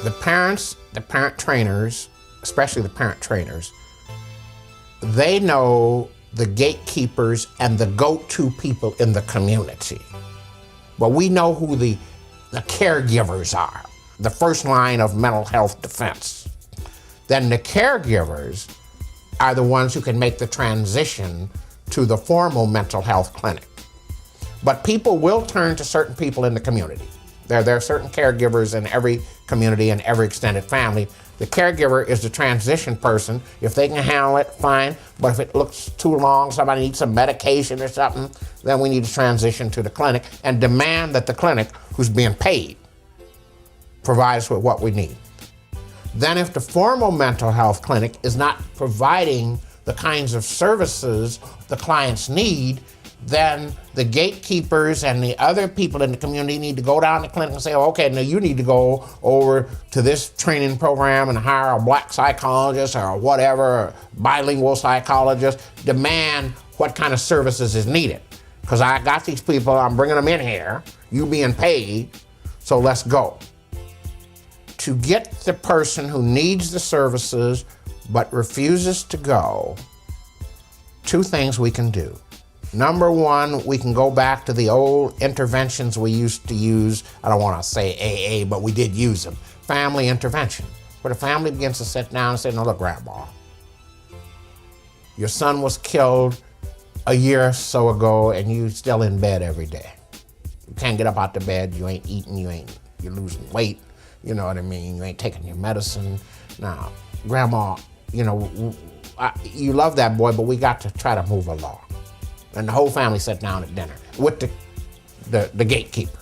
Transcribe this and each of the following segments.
The parent trainers, especially the parent trainers, they know the gatekeepers and the go-to people in the community. But we know who the caregivers are, the first line of mental health defense. Then the caregivers are the ones who can make the transition to the formal mental health clinic. But people will turn to certain people in the community. There are certain caregivers in every community and every extended family. The caregiver is the transition person. If they can handle it, fine. But if it looks too long, somebody needs some medication or something, then we need to transition to the clinic and demand that the clinic, who's being paid, provides with what we need. Then if the formal mental health clinic is not providing the kinds of services the clients need, then the gatekeepers and the other people in the community need to go down to the clinic and say, oh, okay, now you need to go over to this training program and hire a black psychologist or whatever, or bilingual psychologist, demand what kind of services is needed. Because I got these people, I'm bringing them in here, you being paid, so let's go. To get the person who needs the services but refuses to go, two things we can do. Number one, we can go back to the old interventions we used to use. I don't want to say AA, but we did use them. Family intervention, where the family begins to sit down and say, no, look, Grandma, your son was killed a year or so ago and you're still in bed every day. You can't get up out the bed, you ain't eating, you're losing weight, you know what I mean? You ain't taking your medicine. Now, Grandma, you love that boy, but we got to try to move along. And the whole family sat down at dinner with the gatekeeper.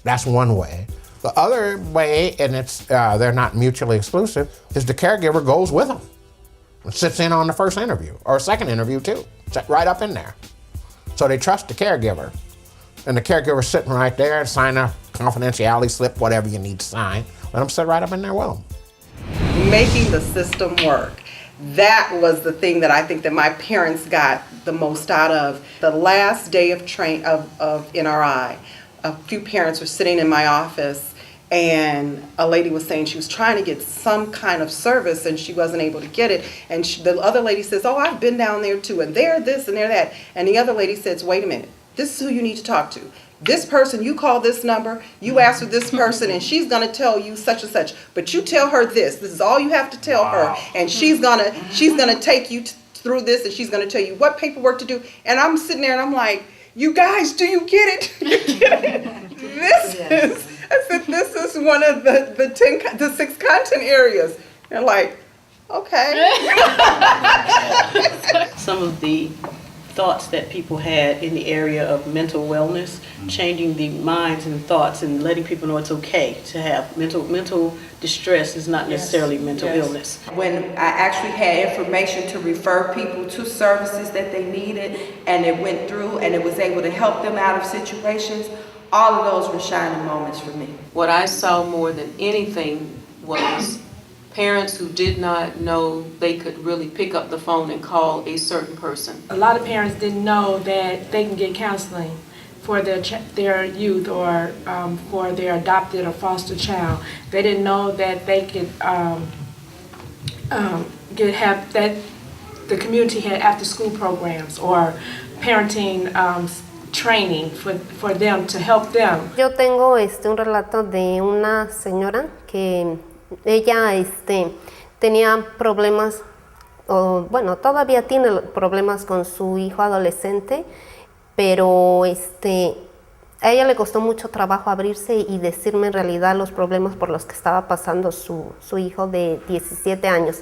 That's one way. The other way, and they're not mutually exclusive, is the caregiver goes with them and sits in on the first interview, or second interview too, sit right up in there. So they trust the caregiver, and the caregiver's sitting right there and sign a confidentiality slip, whatever you need to sign. Let them sit right up in there with them. Making the system work. That was the thing that I think that my parents got the most out of. The last day of NRI, a few parents were sitting in my office and a lady was saying she was trying to get some kind of service and she wasn't able to get it. And the other lady says, oh, I've been down there too, and they're this and they're that. And the other lady says, wait a minute, this is who you need to talk to. This person, you call this number, you ask for this person, and she's going to tell you such and such. But you tell her this. This is all you have to tell her, and she's gonna take you through this, and she's going to tell you what paperwork to do. And I'm sitting there, and I'm like, you guys, do you get it? You get it? This is one of the 6 content areas. They're like, okay. Some of the thoughts that people had in the area of mental wellness, changing the minds and thoughts and letting people know it's okay to have mental distress is not necessarily mental illness. When I actually had information to refer people to services that they needed and it went through and it was able to help them out of situations, all of those were shining moments for me. What I saw more than anything was parents who did not know they could really pick up the phone and call a certain person. A lot of parents didn't know that they can get counseling for their youth or for their adopted or foster child. They didn't know that they could have that the community had after school programs or parenting training for them to help them. Yo tengo un relato de una señora que ella tenía problemas, o bueno, todavía tiene problemas con su hijo adolescente, pero a ella le costó mucho trabajo abrirse y decirme en realidad los problemas por los que estaba pasando su hijo de 17 años.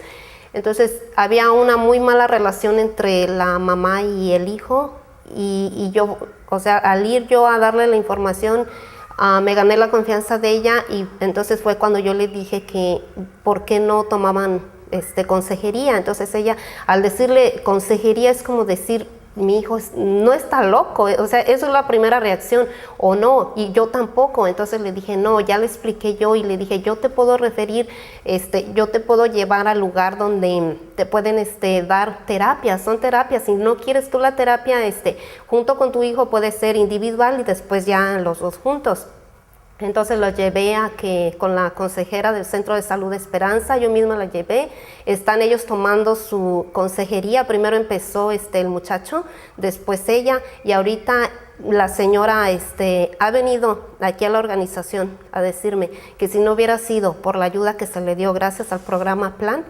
Entonces había una muy mala relación entre la mamá y el hijo y yo, o sea, al ir yo a darle la información, me gané la confianza de ella y entonces fue cuando yo le dije que por qué no tomaban consejería. Entonces ella, al decirle consejería, es como decir, mi hijo no está loco, o sea, eso es la primera reacción, o no, y yo tampoco. Entonces le dije, no, ya le expliqué yo y le dije, yo te puedo referir, yo te puedo llevar al lugar donde te pueden dar terapias, son terapias. Si no quieres tú la terapia junto con tu hijo, puede ser individual y después ya los dos juntos. Entonces lo llevé a que con la consejera del Centro de Salud Esperanza, yo misma la llevé. Están ellos tomando su consejería. Primero empezó el muchacho, después ella, y ahorita la señora ha venido aquí a la organización a decirme que si no hubiera sido por la ayuda que se le dio gracias al programa Plan,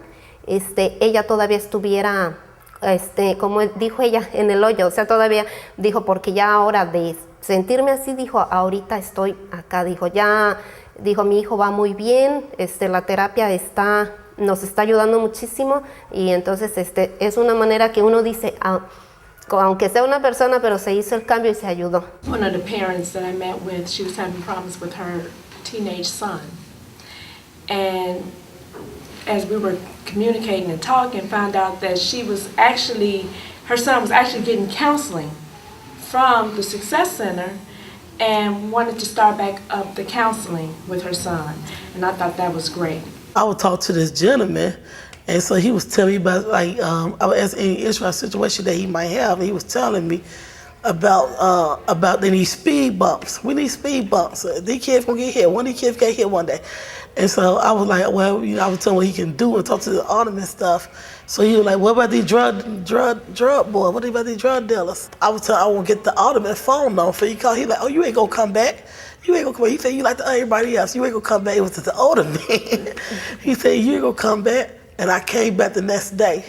ella todavía estuviera, como dijo ella, en el hoyo. O sea, todavía dijo, porque ya ahora de sentirme así, dijo, ahorita estoy acá, dijo, mi hijo va muy bien, la terapia nos está ayudando muchísimo, y entonces es una manera que uno dice, aunque sea una persona, pero se hizo el cambio y se ayudó. One of the parents that I met with, she was having problems with her teenage son. And as we were communicating and talking, found out that her son was actually getting counseling from the Success Center and wanted to start back up the counseling with her son. And I thought that was great. I would talk to this gentleman, and so he was telling me about, I would ask any issue or situation that he might have, and he was telling me about they need speed bumps. We need speed bumps. These kids gonna get hit. One of these kids got hit one day. And so I was like, well, I was telling him what he can do and talk to the alderman stuff. So he was like, what about these drug boys? What about these drug dealers? I was telling I won't get the alderman phone number for you call. He like, oh, you ain't gonna come back. You ain't gonna come back. He said, you like everybody else. You ain't gonna come back. It was to the alderman. He said, you ain't gonna come back. And I came back the next day.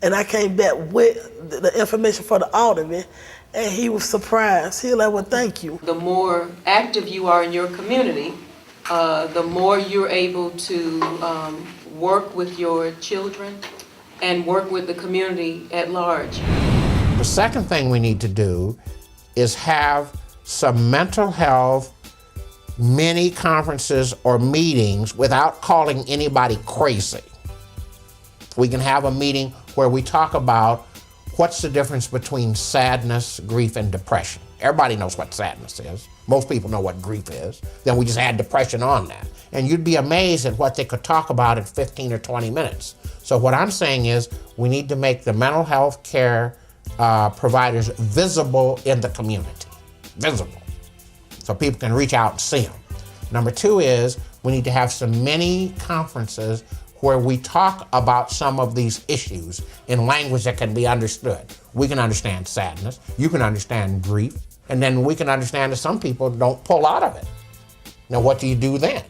And I came back with the information for the alderman. And he was surprised. He was like, well, thank you. The more active you are in your community, the more you're able to work with your children and work with the community at large. The second thing we need to do is have some mental health mini conferences or meetings without calling anybody crazy. We can have a meeting where we talk about what's the difference between sadness, grief, and depression. Everybody knows what sadness is. Most people know what grief is. Then we just add depression on that. And you'd be amazed at what they could talk about in 15 or 20 minutes. So what I'm saying is we need to make the mental health care providers visible in the community. Visible. So people can reach out and see them. Number two is we need to have some mini conferences where we talk about some of these issues in language that can be understood. We can understand sadness, you can understand grief, and then we can understand that some people don't pull out of it. Now, what do you do then?